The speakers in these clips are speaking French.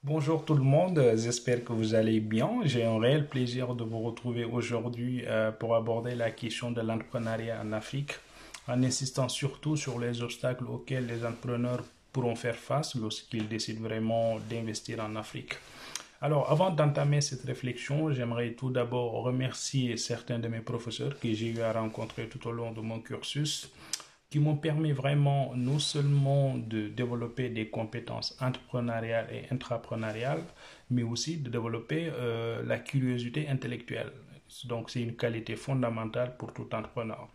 Bonjour tout le monde, j'espère que vous allez bien. J'ai un réel plaisir de vous retrouver aujourd'hui pour aborder la question de l'entrepreneuriat en Afrique, en insistant surtout sur les obstacles auxquels les entrepreneurs pourront faire face lorsqu'ils décident vraiment d'investir en Afrique. Alors, avant d'entamer cette réflexion, j'aimerais tout d'abord remercier certains de mes professeurs que j'ai eu à rencontrer tout au long de mon cursus qui m'ont permis vraiment non seulement de développer des compétences entrepreneuriales et intrapreneuriales, mais aussi de développer la curiosité intellectuelle. Donc c'est une qualité fondamentale pour tout entrepreneur.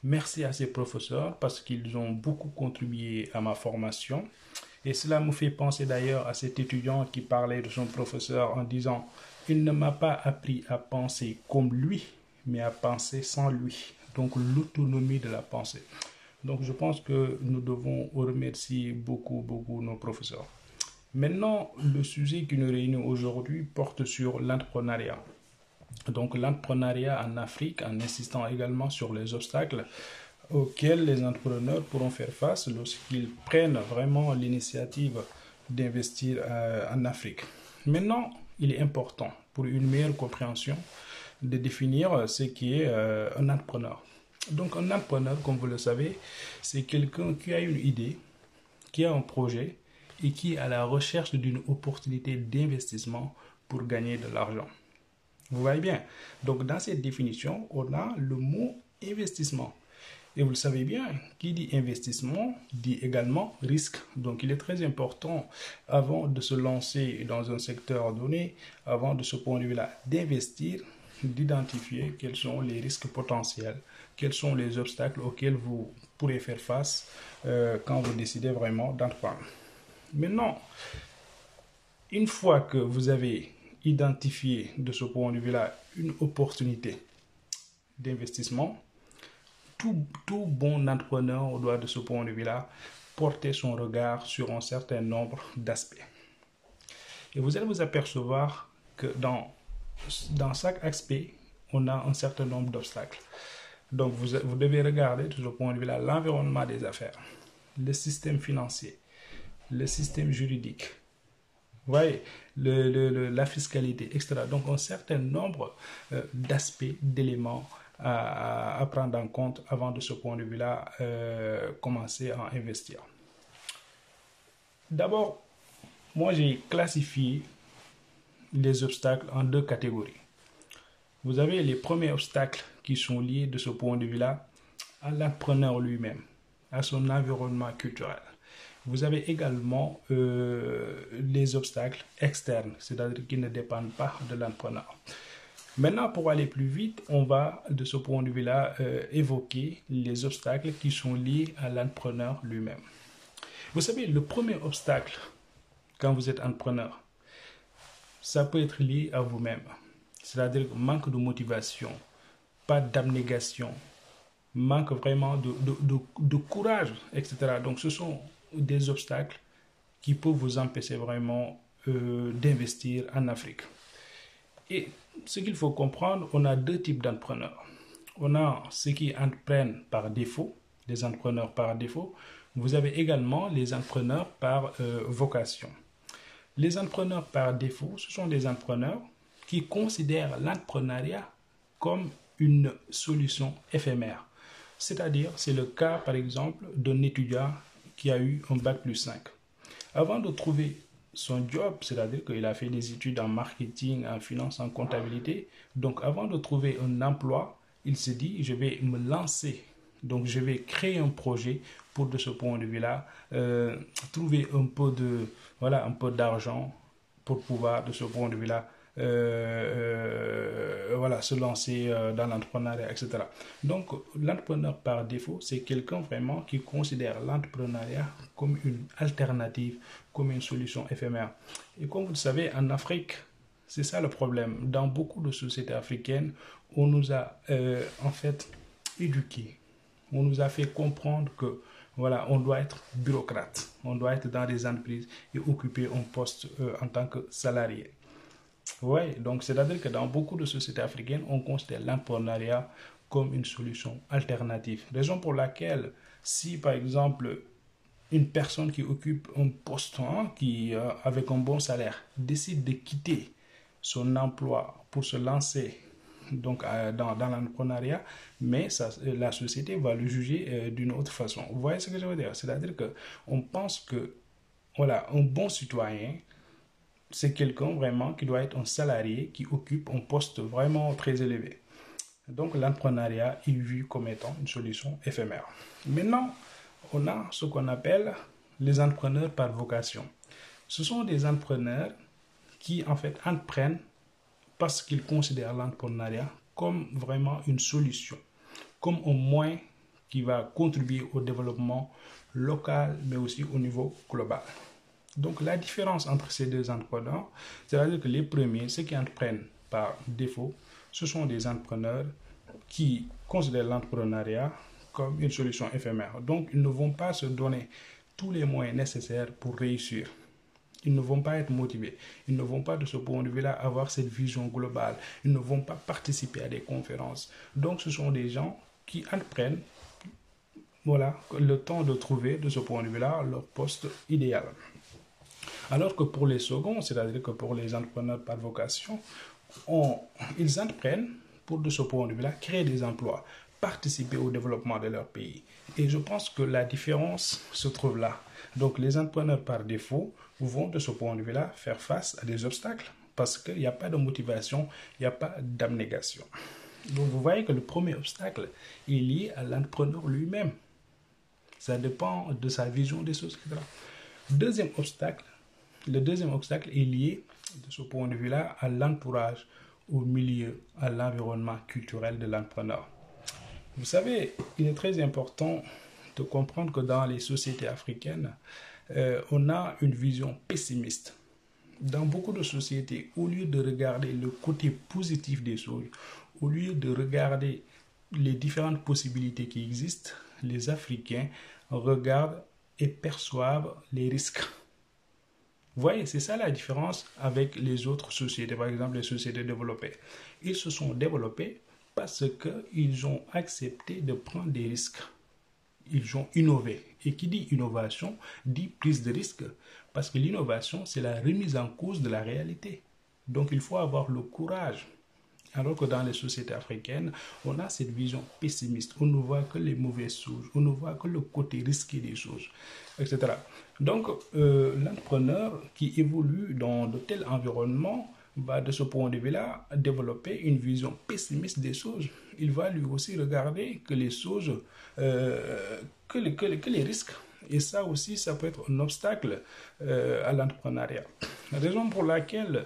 Merci à ces professeurs parce qu'ils ont beaucoup contribué à ma formation. Et cela me fait penser d'ailleurs à cet étudiant qui parlait de son professeur en disant, il ne m'a pas appris à penser comme lui, mais à penser sans lui. Donc l'autonomie de la pensée. Donc je pense que nous devons remercier beaucoup nos professeurs. Maintenant, le sujet qui nous réunit aujourd'hui porte sur l'entrepreneuriat. Donc l'entrepreneuriat en Afrique, en insistant également sur les obstacles auxquels les entrepreneurs pourront faire face lorsqu'ils prennent vraiment l'initiative d'investir en Afrique. Maintenant, il est important pour une meilleure compréhension de définir ce qui est un entrepreneur. Donc un entrepreneur, comme vous le savez, c'est quelqu'un qui a une idée, qui a un projet et qui est à la recherche d'une opportunité d'investissement pour gagner de l'argent. Vous voyez bien. Donc dans cette définition, on a le mot investissement. Et vous le savez bien, qui dit investissement dit également risque. Donc il est très important, avant de se lancer dans un secteur donné, avant de ce point de vue-là, d'investir, d'identifier quels sont les risques potentiels, quels sont les obstacles auxquels vous pourrez faire face quand vous décidez vraiment d'entreprendre. Maintenant, une fois que vous avez identifié de ce point de vue-là une opportunité d'investissement, tout bon entrepreneur doit de ce point de vue-là porter son regard sur un certain nombre d'aspects. Et vous allez vous apercevoir que dans chaque aspect, on a un certain nombre d'obstacles. Donc vous devez regarder de ce point de vue-là l'environnement des affaires, le système financier, le système juridique, vous voyez, la fiscalité, etc. Donc un certain nombre d'aspects, d'éléments à prendre en compte avant de ce point de vue-là commencer à investir. D'abord, moi j'ai classifié les obstacles en deux catégories. Vous avez les premiers obstacles qui sont liés de ce point de vue-là à l'entrepreneur lui-même, à son environnement culturel. Vous avez également les obstacles externes, c'est-à-dire qui ne dépendent pas de l'entrepreneur. Maintenant, pour aller plus vite, on va de ce point de vue-là évoquer les obstacles qui sont liés à l'entrepreneur lui-même. Vous savez, le premier obstacle quand vous êtes entrepreneur, ça peut être lié à vous-même. C'est-à-dire manque de motivation, pas d'abnégation, manque vraiment de courage, etc. Donc ce sont des obstacles qui peuvent vous empêcher vraiment d'investir en Afrique. Et ce qu'il faut comprendre, on a deux types d'entrepreneurs. On a ceux qui entreprennent par défaut, les entrepreneurs par défaut. Vous avez également les entrepreneurs par vocation. Les entrepreneurs par défaut, ce sont des entrepreneurs qui considèrent l'entrepreneuriat comme une solution éphémère. C'est-à-dire, c'est le cas, par exemple, d'un étudiant qui a eu un bac plus 5. Avant de trouver son job, c'est-à-dire qu'il a fait des études en marketing, en finance, en comptabilité. Donc, avant de trouver un emploi, il se dit, je vais me lancer. Donc, je vais créer un projet pour, de ce point de vue-là, trouver un peu d'argent pour pouvoir, de ce point de vue-là, se lancer dans l'entrepreneuriat, etc. Donc, l'entrepreneur par défaut, c'est quelqu'un vraiment qui considère l'entrepreneuriat comme une alternative, comme une solution éphémère. Et comme vous le savez, en Afrique, c'est ça le problème. Dans beaucoup de sociétés africaines, on nous a en fait éduqués. On nous a fait comprendre que on doit être bureaucrate, on doit être dans des entreprises et occuper un poste en tant que salarié. Oui, donc c'est-à-dire que dans beaucoup de sociétés africaines, on considère l'entrepreneuriat comme une solution alternative. Raison pour laquelle, si par exemple, une personne qui occupe un poste avec un bon salaire décide de quitter son emploi pour se lancer donc dans l'entrepreneuriat, mais la société va le juger d'une autre façon. Vous voyez ce que je veux dire? C'est-à-dire que on pense que voilà, un bon citoyen, c'est quelqu'un vraiment qui doit être un salarié qui occupe un poste vraiment très élevé. Donc l'entrepreneuriat est vu comme étant une solution éphémère. Maintenant, on a ce qu'on appelle les entrepreneurs par vocation. Ce sont des entrepreneurs qui en fait entreprennent parce qu'ils considèrent l'entrepreneuriat comme vraiment une solution, comme un moyen qui va contribuer au développement local, mais aussi au niveau global. Donc la différence entre ces deux entrepreneurs, c'est-à-dire que les premiers, ceux qui entreprennent par défaut, ce sont des entrepreneurs qui considèrent l'entrepreneuriat comme une solution éphémère. Donc ils ne vont pas se donner tous les moyens nécessaires pour réussir. Ils ne vont pas être motivés. Ils ne vont pas de ce point de vue-là avoir cette vision globale. Ils ne vont pas participer à des conférences. Donc ce sont des gens qui entreprennent voilà, le temps de trouver de ce point de vue-là leur poste idéal. Alors que pour les seconds, c'est-à-dire que pour les entrepreneurs par vocation, ils entreprennent pour de ce point de vue-là créer des emplois, participer au développement de leur pays. Et je pense que la différence se trouve là. Donc les entrepreneurs par défaut vont de ce point de vue-là faire face à des obstacles parce qu'il n'y a pas de motivation, il n'y a pas d'abnégation. Donc vous voyez que le premier obstacle est lié à l'entrepreneur lui-même. Ça dépend de sa vision des choses, etc. Le deuxième obstacle est lié de ce point de vue-là à l'entourage, au milieu, à l'environnement culturel de l'entrepreneur. Vous savez, il est très important de comprendre que dans les sociétés africaines, on a une vision pessimiste. Dans beaucoup de sociétés, au lieu de regarder le côté positif des choses, au lieu de regarder les différentes possibilités qui existent, les Africains regardent et perçoivent les risques. Vous voyez, c'est ça la différence avec les autres sociétés, par exemple les sociétés développées. Ils se sont développés parce qu'ils ont accepté de prendre des risques. Ils ont innové. Et qui dit innovation dit prise de risque. Parce que l'innovation, c'est la remise en cause de la réalité. Donc il faut avoir le courage. Alors que dans les sociétés africaines, on a cette vision pessimiste. On ne voit que les mauvaises choses. On ne voit que le côté risqué des choses, etc. Donc l'entrepreneur qui évolue dans de tels environnements va de ce point de vue-là développer une vision pessimiste des choses. Il va lui aussi regarder que les choses, que les risques. Et ça aussi, ça peut être un obstacle à l'entrepreneuriat. La raison pour laquelle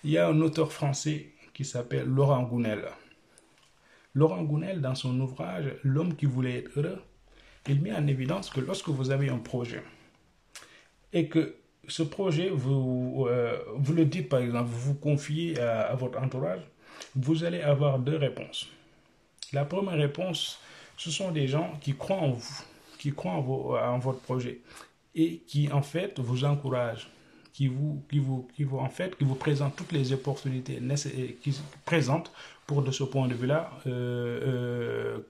il y a un auteur français qui s'appelle Laurent Gounel. Laurent Gounel, dans son ouvrage L'homme qui voulait être heureux, il met en évidence que lorsque vous avez un projet et que ce projet, vous le dites par exemple, vous vous confiez à votre entourage, vous allez avoir deux réponses. La première réponse, ce sont des gens qui croient en vous, qui croient en votre projet et qui en fait vous encouragent, qui vous présentent toutes les opportunités qui présentent pour de ce point de vue-là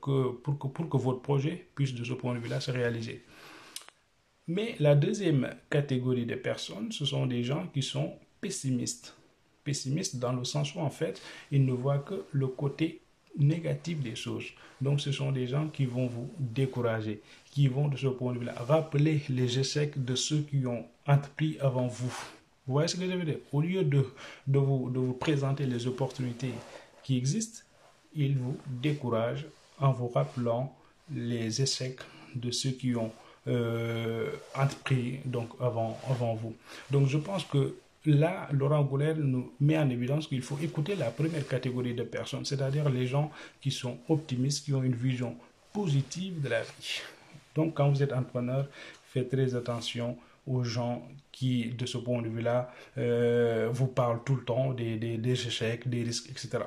pour que votre projet puisse de ce point de vue-là se réaliser. Mais la deuxième catégorie de personnes, ce sont des gens qui sont pessimistes. Pessimistes dans le sens où, en fait, ils ne voient que le côté négatif des choses. Donc, ce sont des gens qui vont vous décourager, qui vont, de ce point de vue-là, rappeler les échecs de ceux qui ont entrepris avant vous. Vous voyez ce que je veux dire? Au lieu de vous présenter les opportunités qui existent, ils vous découragent en vous rappelant les échecs de ceux qui ont entrepris donc avant vous. Donc je pense que là, Laurent Gounel nous met en évidence qu'il faut écouter la première catégorie de personnes, c'est-à-dire les gens qui sont optimistes, qui ont une vision positive de la vie. Donc quand vous êtes entrepreneur, faites très attention aux gens qui, de ce point de vue-là, vous parlent tout le temps des échecs, des risques, etc.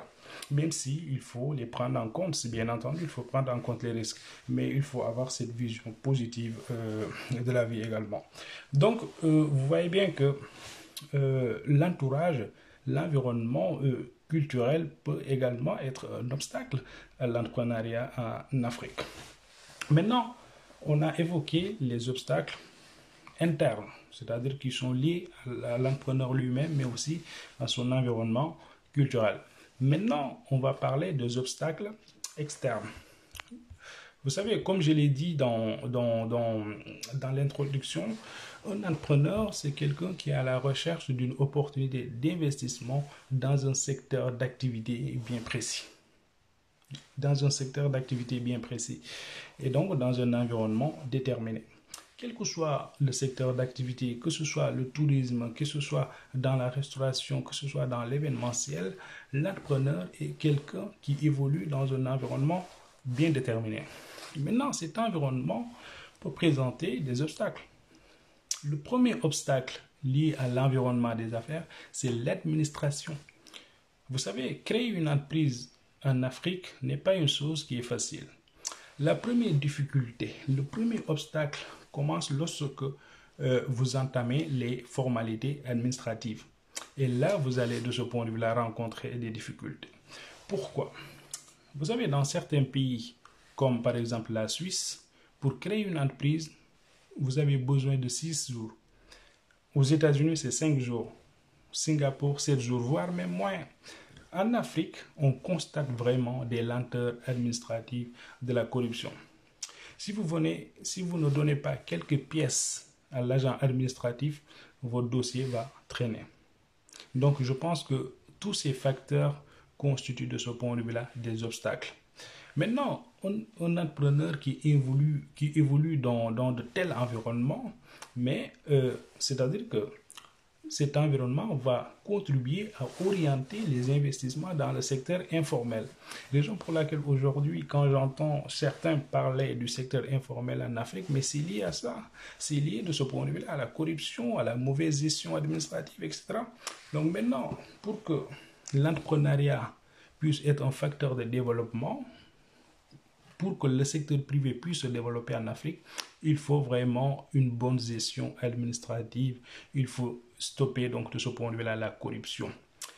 Même si il faut les prendre en compte, bien entendu, il faut prendre en compte les risques, mais il faut avoir cette vision positive de la vie également. Donc, vous voyez bien que l'entourage, l'environnement culturel peut également être un obstacle à l'entrepreneuriat en Afrique. Maintenant, on a évoqué les obstacles internes, c'est-à-dire qui sont liés à l'entrepreneur lui-même, mais aussi à son environnement culturel. Maintenant, on va parler des obstacles externes. Vous savez, comme je l'ai dit dans l'introduction, un entrepreneur, c'est quelqu'un qui est à la recherche d'une opportunité d'investissement dans un secteur d'activité bien précis. Dans un secteur d'activité bien précis. Et donc, dans un environnement déterminé. Quel que soit le secteur d'activité, que ce soit le tourisme, que ce soit dans la restauration, que ce soit dans l'événementiel, l'entrepreneur est quelqu'un qui évolue dans un environnement bien déterminé. Maintenant, cet environnement peut présenter des obstacles. Le premier obstacle lié à l'environnement des affaires, c'est l'administration. Vous savez, créer une entreprise en Afrique n'est pas une chose qui est facile. La première difficulté, le premier obstacle commence lorsque vous entamez les formalités administratives. Et là, vous allez de ce point de vue-là rencontrer des difficultés. Pourquoi? Vous savez, dans certains pays, comme par exemple la Suisse, pour créer une entreprise, vous avez besoin de 6 jours. Aux États-Unis, c'est 5 jours. Singapour, 7 jours, voire même moins. En Afrique, on constate vraiment des lenteurs administratives, de la corruption. Si vous ne donnez pas quelques pièces à l'agent administratif, votre dossier va traîner. Donc, je pense que tous ces facteurs constituent de ce point de vue-là des obstacles. Maintenant, un entrepreneur qui évolue dans de tels environnements, mais c'est-à-dire que cet environnement va contribuer à orienter les investissements dans le secteur informel. Raison pour laquelle aujourd'hui, quand j'entends certains parler du secteur informel en Afrique, mais c'est lié à ça. C'est lié de ce point de vue-là à la corruption, à la mauvaise gestion administrative, etc. Donc maintenant, pour que l'entrepreneuriat puisse être un facteur de développement, pour que le secteur privé puisse se développer en Afrique, il faut vraiment une bonne gestion administrative. Il faut stopper donc de ce point de vue-là la corruption.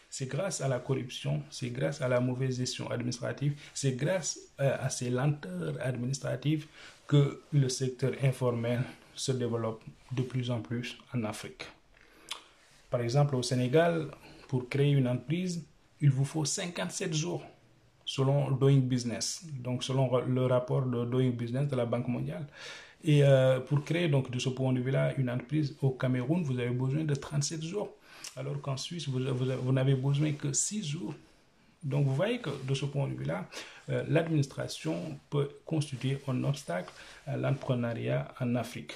C'est grâce à la corruption, c'est grâce à la mauvaise gestion administrative, c'est grâce à ces lenteurs administratives que le secteur informel se développe de plus en plus en Afrique. Par exemple, au Sénégal, pour créer une entreprise, il vous faut 57 jours. Selon Doing Business, donc selon le rapport de Doing Business de la Banque mondiale. Et pour créer donc de ce point de vue-là une entreprise au Cameroun, vous avez besoin de 37 jours, alors qu'en Suisse, vous n'avez besoin que 6 jours. Donc vous voyez que de ce point de vue-là, l'administration peut constituer un obstacle à l'entrepreneuriat en Afrique.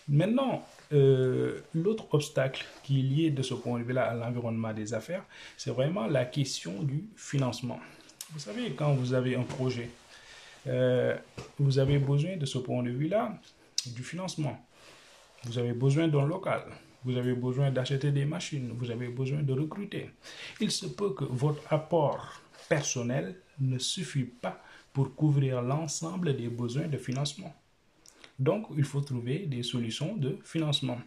Maintenant, l'autre obstacle qui est lié de ce point de vue-là à l'environnement des affaires, c'est vraiment la question du financement. Vous savez, quand vous avez un projet, vous avez besoin de ce point de vue-là du financement. Vous avez besoin d'un local, vous avez besoin d'acheter des machines, vous avez besoin de recruter. Il se peut que votre apport personnel ne suffit pas pour couvrir l'ensemble des besoins de financement. Donc, il faut trouver des solutions de financement.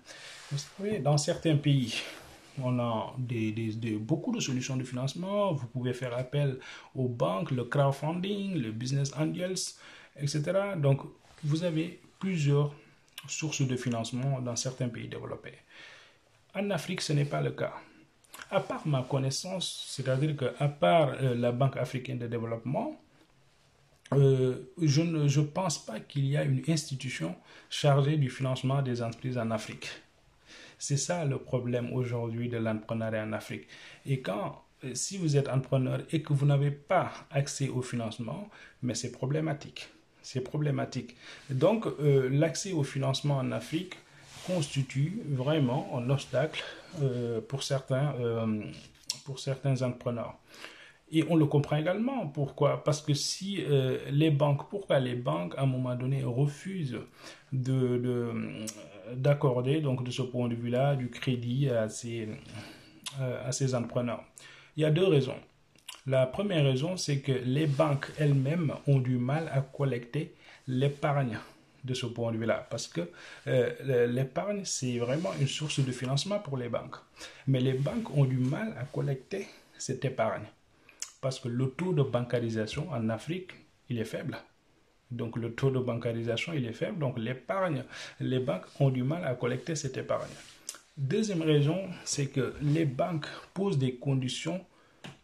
Vous savez, dans certains pays, on a beaucoup de solutions de financement. Vous pouvez faire appel aux banques, le crowdfunding, le business angels, etc. Donc, vous avez plusieurs sources de financement dans certains pays développés. En Afrique, ce n'est pas le cas. À part ma connaissance, c'est-à-dire qu'à part la Banque africaine de développement, je ne pense pas qu'il y a une institution chargée du financement des entreprises en Afrique. C'est ça le problème aujourd'hui de l'entrepreneuriat en Afrique. Et si vous êtes entrepreneur et que vous n'avez pas accès au financement, mais c'est problématique. C'est problématique. Donc, l'accès au financement en Afrique constitue vraiment un obstacle pour certains entrepreneurs. Et on le comprend également. Pourquoi? Parce que si pourquoi les banques, à un moment donné, refusent d'accorder, donc de ce point de vue-là, du crédit à ces entrepreneurs? Il y a deux raisons. La première raison, c'est que les banques elles-mêmes ont du mal à collecter l'épargne de ce point de vue-là. Parce que l'épargne, c'est vraiment une source de financement pour les banques. Mais les banques ont du mal à collecter cette épargne. Parce que le taux de bancarisation en Afrique, il est faible. Donc le taux de bancarisation, il est faible. Donc l'épargne, les banques ont du mal à collecter cette épargne. Deuxième raison, c'est que les banques posent des conditions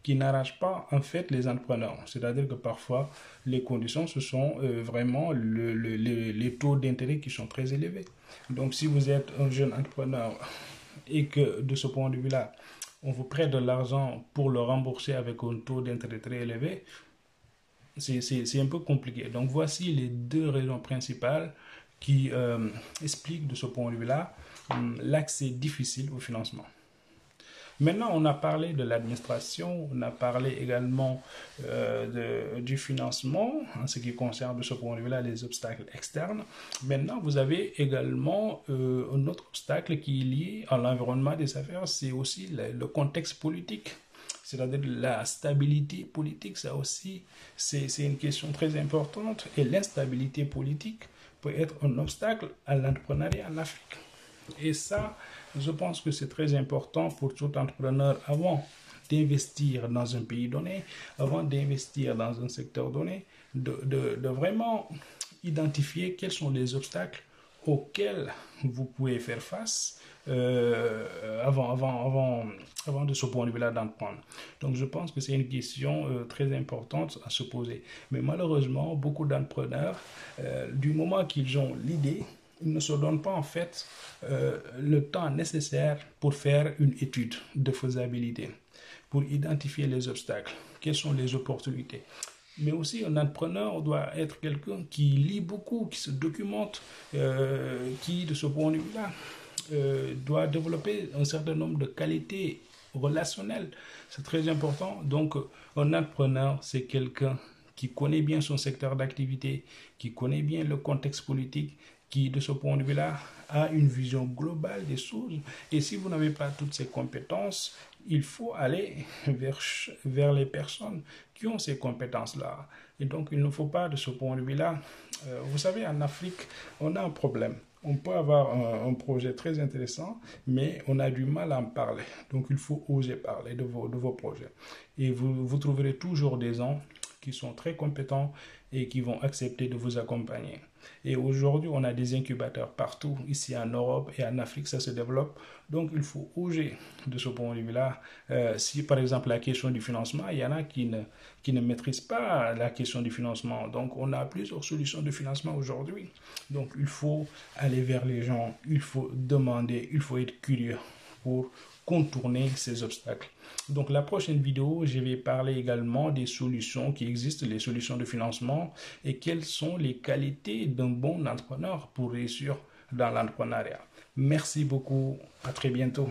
qui n'arrangent pas en fait les entrepreneurs. C'est-à-dire que parfois, les conditions, ce sont vraiment les taux d'intérêt qui sont très élevés. Donc si vous êtes un jeune entrepreneur et que de ce point de vue-là, on vous prête de l'argent pour le rembourser avec un taux d'intérêt très élevé, c'est un peu compliqué. Donc voici les deux raisons principales qui expliquent de ce point de vue-là l'accès difficile au financement. Maintenant, on a parlé de l'administration, on a parlé également du financement, en ce qui concerne de ce point de vue-là les obstacles externes. Maintenant, vous avez également un autre obstacle qui est lié à l'environnement des affaires, c'est aussi le contexte politique. C'est-à-dire la stabilité politique, ça aussi, c'est une question très importante. Et l'instabilité politique peut être un obstacle à l'entrepreneuriat en Afrique. Et ça, je pense que c'est très important pour tout entrepreneur avant d'investir dans un pays donné, avant d'investir dans un secteur donné, de vraiment identifier quels sont les obstacles auxquels vous pouvez faire face avant de ce point de vue-là d'entreprendre. Donc je pense que c'est une question très importante à se poser. Mais malheureusement, beaucoup d'entrepreneurs, du moment qu'ils ont l'idée, ils ne se donnent pas en fait le temps nécessaire pour faire une étude de faisabilité, pour identifier les obstacles, quelles sont les opportunités. Mais aussi, un entrepreneur doit être quelqu'un qui lit beaucoup, qui se documente, qui, de ce point de vue-là, doit développer un certain nombre de qualités relationnelles. C'est très important. Donc, un entrepreneur, c'est quelqu'un qui connaît bien son secteur d'activité, qui connaît bien le contexte politique, qui, de ce point de vue-là, a une vision globale des choses. Et si vous n'avez pas toutes ces compétences, il faut aller vers les personnes qui ont ces compétences-là. Et donc, il ne faut pas, de ce point de vue-là, vous savez, en Afrique, on a un problème. On peut avoir un projet très intéressant, mais on a du mal à en parler. Donc, il faut oser parler de vos projets. Et vous trouverez toujours des gens qui sont très compétents et qui vont accepter de vous accompagner. Et aujourd'hui, on a des incubateurs partout, ici en Europe et en Afrique, ça se développe. Donc, il faut oser de ce point de vue-là. Si, par exemple, la question du financement, il y en a qui ne maîtrisent pas la question du financement. Donc, on a plusieurs solutions de financement aujourd'hui. Donc, il faut aller vers les gens, il faut demander, il faut être curieux pour contourner ces obstacles. Donc la prochaine vidéo, je vais parler également des solutions qui existent, les solutions de financement et quelles sont les qualités d'un bon entrepreneur pour réussir dans l'entrepreneuriat. Merci beaucoup, à très bientôt.